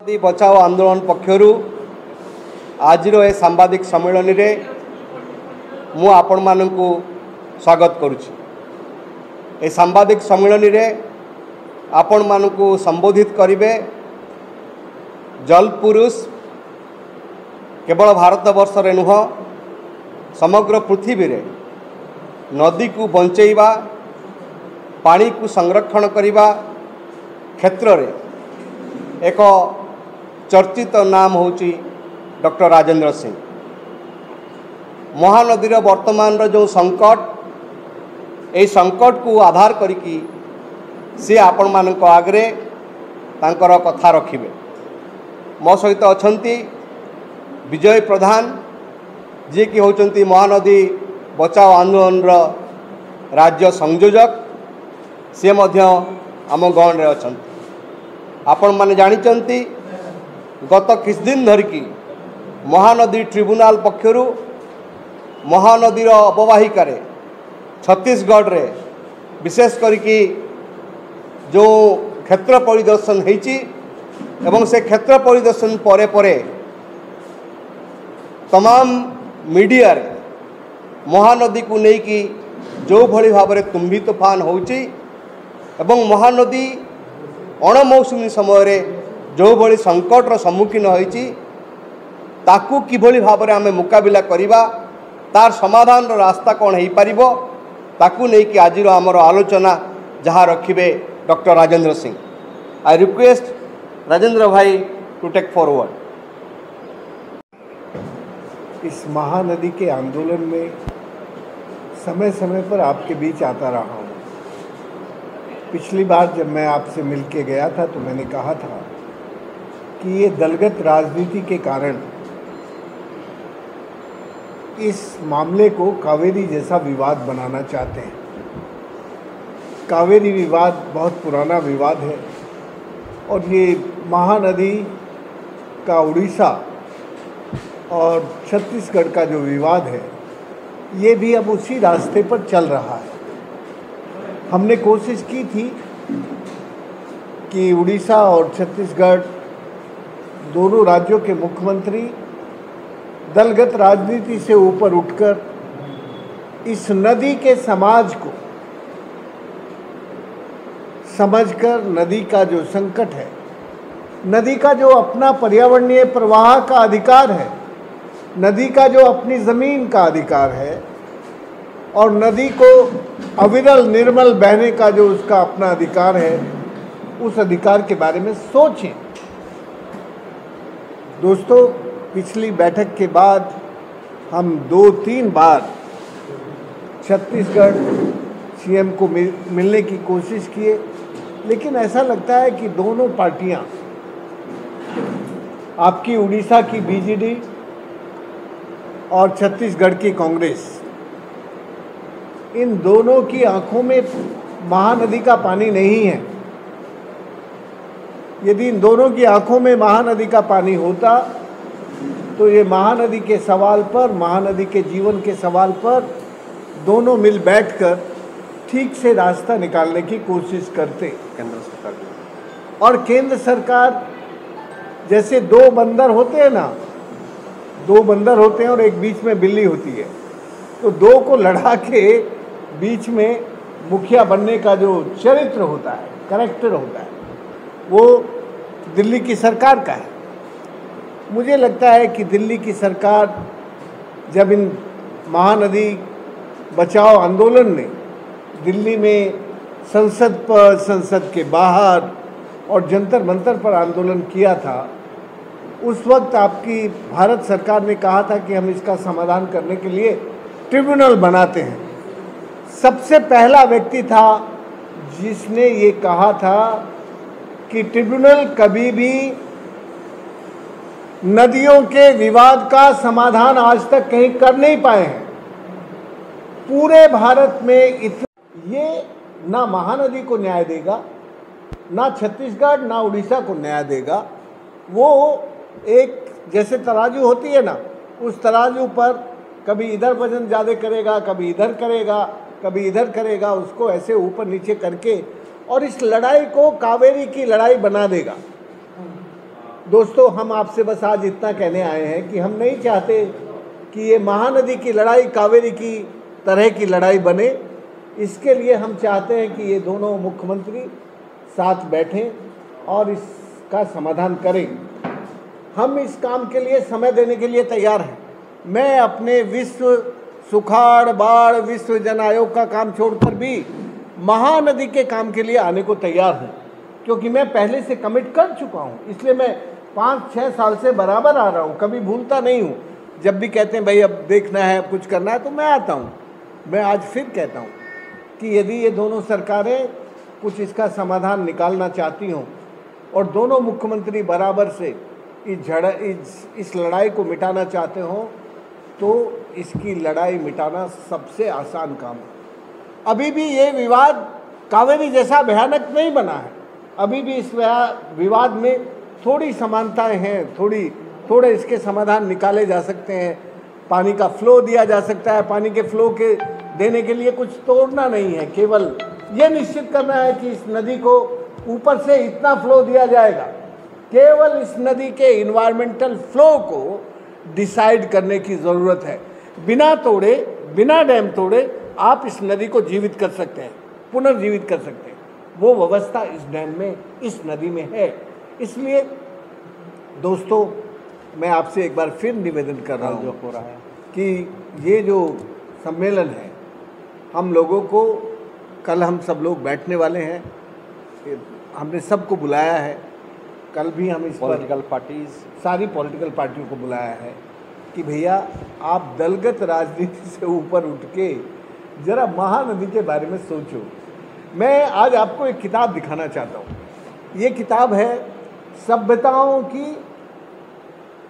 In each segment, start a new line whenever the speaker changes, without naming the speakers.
महानदी बचाओ आंदोलन पक्षर आज ए सांबादिक सम्मेलन रे मु आपण मानकु स्वागत करुछि। ए सांबादिक सम्मेलन रे आपण मानकु संबोधित करिवे जल पुरुष केवल भारत वर्ष रे नुह समग्र पृथ्वी रे नदी को बंचेइबा पानी को संरक्षण करिबा क्षेत्र रे एक चर्चित नाम होची डॉक्टर राजेंद्र सिंह। महानदीर वर्तमान जो संकट ए संकट को आधार करिकी सी आपण मानक आगरे तांकर कथा रखिबे। मो सहित अछंती विजय प्रधान जी की होचंती महानदी बचाओ आंदोलन राज्य संयोजक सी मध्य आम गण रे अछंती। आपण माने जानिचंती गत किछ दिन धरिकी महानदी ट्रिब्यूनल पक्षरु महानदीर अववाहिकार छत्तीसगढ़ रे विशेष करिकी जो क्षेत्र परिदर्शन होईची एवं से क्षेत्र परिदर्शन परे परे तमाम मीडिया रे महानदी को लेकिन जो भली भाव में तुम्बी तूफान होची एवं महानदी अणमौसुमी समय रे जो भली संकटर सम्मुखीन होईची ताकू किभली भाव में आमे मुकाबिला करिबा तार समाधान रास्ता कौन हो पारिबो ताकू नहीं कि आज आमर आलोचना जहाँ रखिबे doctor Rajendra Singh. I request Rajendra भाई टू टेक फॉरवर्ड।
इस महानदी के आंदोलन में समय समय पर आपके बीच आता रहा हूँ। पिछली बार जब मैं आपसे मिल के गया था तो मैंने कहा था कि ये दलगत राजनीति के कारण इस मामले को कावेरी जैसा विवाद बनाना चाहते हैं। कावेरी विवाद बहुत पुराना विवाद है और ये महानदी का उड़ीसा और छत्तीसगढ़ का जो विवाद है ये भी अब उसी रास्ते पर चल रहा है। हमने कोशिश की थी कि उड़ीसा और छत्तीसगढ़ दोनों राज्यों के मुख्यमंत्री दलगत राजनीति से ऊपर उठकर इस नदी के समाज को समझकर नदी का जो संकट है, नदी का जो अपना पर्यावरणीय प्रवाह का अधिकार है, नदी का जो अपनी ज़मीन का अधिकार है और नदी को अविरल निर्मल बहने का जो उसका अपना अधिकार है, उस अधिकार के बारे में सोचें। दोस्तों, पिछली बैठक के बाद हम 2-3 बार छत्तीसगढ़ सीएम को मिलने की कोशिश किए, लेकिन ऐसा लगता है कि दोनों पार्टियां, आपकी उड़ीसा की बीजेडी और छत्तीसगढ़ की कांग्रेस, इन दोनों की आंखों में महानदी का पानी नहीं है। यदि इन दोनों की आंखों में महानदी का पानी होता तो ये महानदी के सवाल पर, महानदी के जीवन के सवाल पर दोनों मिल बैठकर ठीक से रास्ता निकालने की कोशिश करते।
केंद्र सरकार
और केंद्र सरकार जैसे 2 बंदर होते हैं ना, 2 बंदर होते हैं और एक बीच में बिल्ली होती है, तो 2 को लड़ा के बीच में मुखिया बनने का जो चरित्र होता है, कैरेक्टर होता है, वो दिल्ली की सरकार का है। मुझे लगता है कि दिल्ली की सरकार जब इन महानदी बचाओ आंदोलन ने दिल्ली में संसद पर, संसद के बाहर और जंतर मंतर पर आंदोलन किया था, उस वक्त आपकी भारत सरकार ने कहा था कि हम इसका समाधान करने के लिए ट्रिब्यूनल बनाते हैं। सबसे पहला व्यक्ति था जिसने ये कहा था कि ट्रिब्यूनल कभी भी नदियों के विवाद का समाधान आज तक कहीं कर नहीं पाए हैं। पूरे भारत में ये ना महानदी को न्याय देगा, ना छत्तीसगढ़, ना उड़ीसा को न्याय देगा। वो एक जैसे तराजू होती है ना, उस तराजू पर कभी इधर वजन ज़्यादा करेगा, कभी इधर करेगा, कभी इधर करेगा, उसको ऐसे ऊपर नीचे करके और इस लड़ाई को कावेरी की लड़ाई बना देगा। दोस्तों, हम आपसे बस आज इतना कहने आए हैं कि हम नहीं चाहते कि ये महानदी की लड़ाई कावेरी की तरह की लड़ाई बने। इसके लिए हम चाहते हैं कि ये दोनों मुख्यमंत्री साथ बैठें और इसका समाधान करें। हम इस काम के लिए समय देने के लिए तैयार हैं। मैं अपने विश्व सुखाड़ बाढ़ विश्व जन आयोग का काम छोड़कर भी महानदी के काम के लिए आने को तैयार हूँ, क्योंकि मैं पहले से कमिट कर चुका हूँ। इसलिए मैं 5-6 साल से बराबर आ रहा हूँ, कभी भूलता नहीं हूँ। जब भी कहते हैं भाई अब देखना है, कुछ करना है, तो मैं आता हूँ। मैं आज फिर कहता हूँ कि यदि ये दोनों सरकारें कुछ इसका समाधान निकालना चाहती हों और दोनों मुख्यमंत्री बराबर से इस लड़ाई को मिटाना चाहते हों, तो इसकी लड़ाई मिटाना सबसे आसान काम है। अभी भी ये विवाद कावेरी जैसा भयानक नहीं बना है। अभी भी इस विवाद में थोड़ी समानताएं हैं, थोड़े इसके समाधान निकाले जा सकते हैं। पानी का फ्लो दिया जा सकता है। पानी के फ्लो के देने के लिए कुछ तोड़ना नहीं है, केवल ये निश्चित करना है कि इस नदी को ऊपर से इतना फ्लो दिया जाएगा। केवल इस नदी के इन्वायरमेंटल फ्लो को डिसाइड करने की ज़रूरत है। बिना तोड़े, बिना डैम तोड़े आप इस नदी को जीवित कर सकते हैं, पुनर्जीवित कर सकते हैं। वो व्यवस्था इस डैम में, इस नदी में है। इसलिए दोस्तों, मैं आपसे एक बार फिर निवेदन कर रहा हूँ हो रहा है कि ये जो सम्मेलन है, हम लोगों को कल हम सब लोग बैठने वाले हैं। हमने सबको बुलाया है। कल भी हम इस
पॉलिटिकल पार्टीज,
सारी पॉलिटिकल पार्टियों को बुलाया है कि भैया आप दलगत राजनीति से ऊपर उठ के जरा महानदी के बारे में सोचो। मैं आज आपको एक किताब दिखाना चाहता हूँ। ये किताब है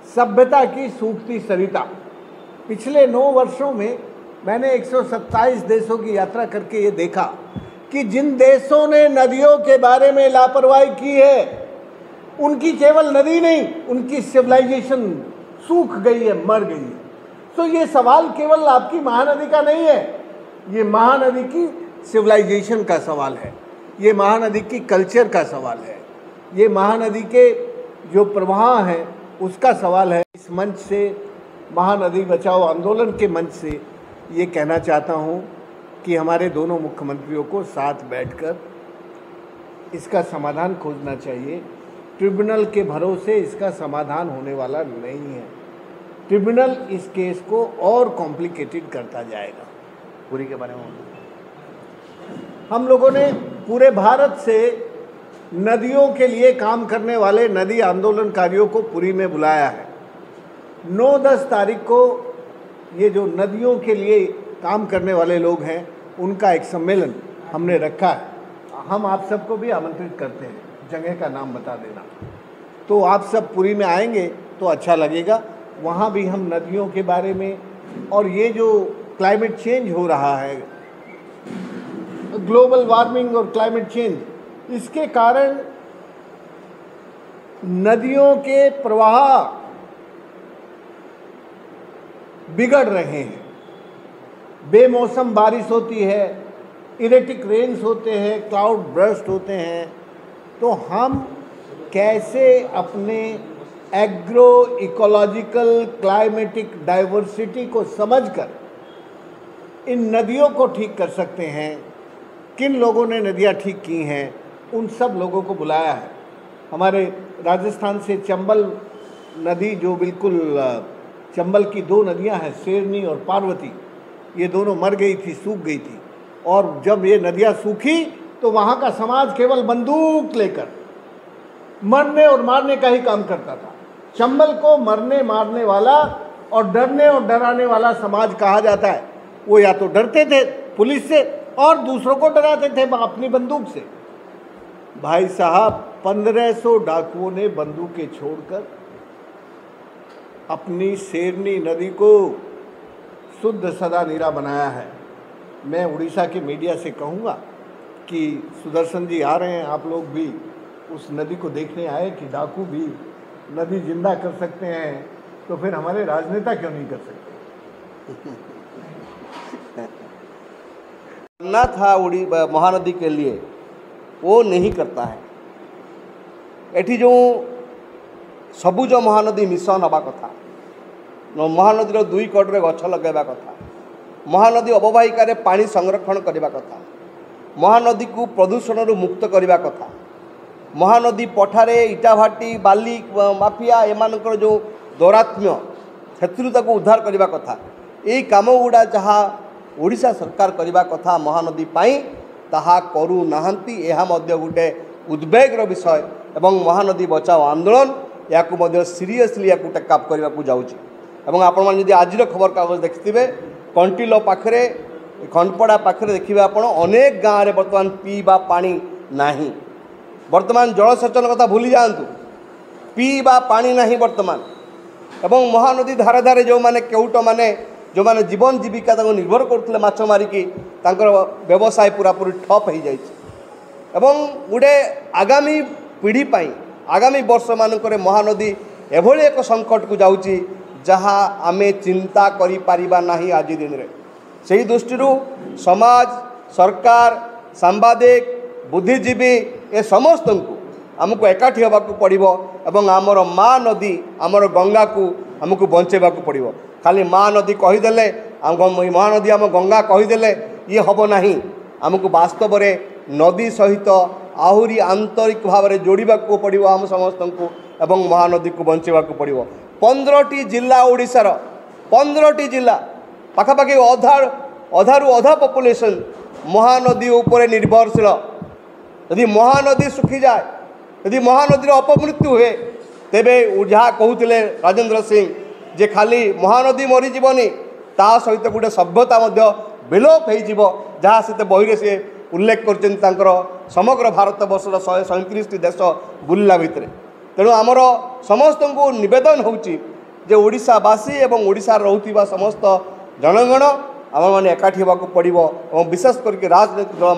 सभ्यता की सूखती सरिता। पिछले 9 वर्षों में मैंने 127 देशों की यात्रा करके ये देखा कि जिन देशों ने नदियों के बारे में लापरवाही की है, उनकी केवल नदी नहीं, उनकी सिविलाइजेशन सूख गई है, मर गई है। तो ये सवाल केवल आपकी महानदी का नहीं है, ये महानदी की सिविलाइजेशन का सवाल है, ये महानदी की कल्चर का सवाल है, ये महानदी के जो प्रवाह हैं उसका सवाल है। इस मंच से, महानदी बचाओ आंदोलन के मंच से ये कहना चाहता हूँ कि हमारे दोनों मुख्यमंत्रियों को साथ बैठकर इसका समाधान खोजना चाहिए। ट्रिब्यूनल के भरोसे इसका समाधान होने वाला नहीं है। ट्रिब्यूनल इस केस को और कॉम्प्लिकेटेड करता जाएगा।
पूरी के बारे में
हम लोगों ने पूरे भारत से नदियों के लिए काम करने वाले नदी आंदोलनकारियों को पुरी में बुलाया है। 9-10 तारीख को ये जो नदियों के लिए काम करने वाले लोग हैं, उनका एक सम्मेलन हमने रखा है। हम आप सबको भी आमंत्रित करते हैं, जगह का नाम बता देना। तो आप सब पुरी में आएंगे तो अच्छा लगेगा। वहाँ भी हम नदियों के बारे में और ये जो क्लाइमेट चेंज हो रहा है, ग्लोबल वार्मिंग और क्लाइमेट चेंज, इसके कारण नदियों के प्रवाह बिगड़ रहे हैं। बेमौसम बारिश होती है, इरेटिक रेन्स होते हैं, क्लाउड बर्स्ट होते हैं। तो हम कैसे अपने एग्रो इकोलॉजिकल क्लाइमेटिक डाइवर्सिटी को समझकर इन नदियों को ठीक कर सकते हैं। किन लोगों ने नदियाँ ठीक की हैं, उन सब लोगों को बुलाया है। हमारे राजस्थान से चंबल नदी, जो बिल्कुल चंबल की 2 नदियां हैं, शेरनी और पार्वती, ये दोनों मर गई थी, सूख गई थी। और जब ये नदियां सूखी तो वहाँ का समाज केवल बंदूक लेकर मरने और मारने का ही काम करता था। चंबल को मरने मारने वाला और डरने और डराने वाला समाज कहा जाता है। वो या तो डरते थे पुलिस से और दूसरों को डराते थे अपनी बंदूक से। भाई साहब, 1500 डाकुओं ने बंदूकें छोड़कर अपनी शेरनी नदी को शुद्ध सदा नीरा बनाया है। मैं उड़ीसा के मीडिया से कहूँगा कि सुदर्शन जी आ रहे हैं, आप लोग भी उस नदी को देखने आए कि डाकू भी नदी जिंदा कर सकते हैं, तो फिर हमारे राजनेता क्यों नहीं कर सकते।
करना था महानदी के लिए, वो नहीं करता है। एठी जो सबुज महानदी मिशन हवा कथा महानदी दुई कड़े गछ लगेगा कथा महानदी अववाहिकार पानी संरक्षण करने कथा महानदी को प्रदूषण मुक्त करने कथा महानदी पठारे इटाभाटी बाली माफिया एमानकर जो दौरात्म्य से उद्धार करने कथा यही कम गुड़ा जहाँ ओडिशा सरकार करने कथा महानदी पाई ताहा करू नाहंती यह गोटे उद्वेगर विषय एवं महानदी बचाओ आंदोलन या सीरीयसली या टेकअप करने को जाऊँगी एवं आपण मैंने आज खबर कागज देखिथे कंटिलो पाखरे खंडपड़ा पाखरे देखिए आप अनेक गाँव में बर्तमान पीवा पानी नहीं वर्तमान जलसेचन कथा भूली जातु पीवा पानी नहीं वर्तमान एवं महानदी धारे धारे जो माने केउट माने जो माने जीवन जीविका निर्भर करते माछ मारिकी व्यवसाय पूरा पूरी ठप हो जाए गोटे आगामी पीढ़ी आगामी वर्ष मानक महानदी एभली एक संकट को जाऊँगी जहाँ आमे चिंता करि पारिबा नहीं आज दिन रे सही दृष्टि समाज सरकार सांबादिक बुद्धिजीवी ए समस्त को आमको एकाठी होगा पड़ो एवं आमर माँ नदी आमर गंगा को आमको बंचेबा पड़ो खाली माँ नदी कहीदेले महानदी आम गंगा कहीदेले ये हम ना आमको वास्तव में नदी सहित आहरी आंतरिक भाव में जोड़ा पड़ो आम समस्त को एवं महानदी को बंचेबा पड़ो 15टी जिला ओडिशार 15टी जिला पाखापाखि अधारू अधा पॉपुलेशन महानदी उपरे निर्भरशील यदि महानदी सुखी जाए यदि महानदी अपमृत्यु हुए तेबे जहाँ कहते राजेंद्र सिंह जे खाली महानदी मरीजनी ता सहित गोटे सभ्यता विलोप हो जहाँ से बही से उल्लेख कर समग्र भारत वर्षर 137 देश बुलला भितर तेणु आमर समस्त को निवेदन होची ओडिशावासी एवं ओडिशा रहूथिबा समस्त जनगण आम मैंने एकाठी होगा पड़ो और विशेष करके राजनीतिक दल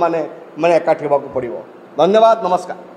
मैंने एकाठी होगा पड़ो। धन्यवाद, नमस्कार।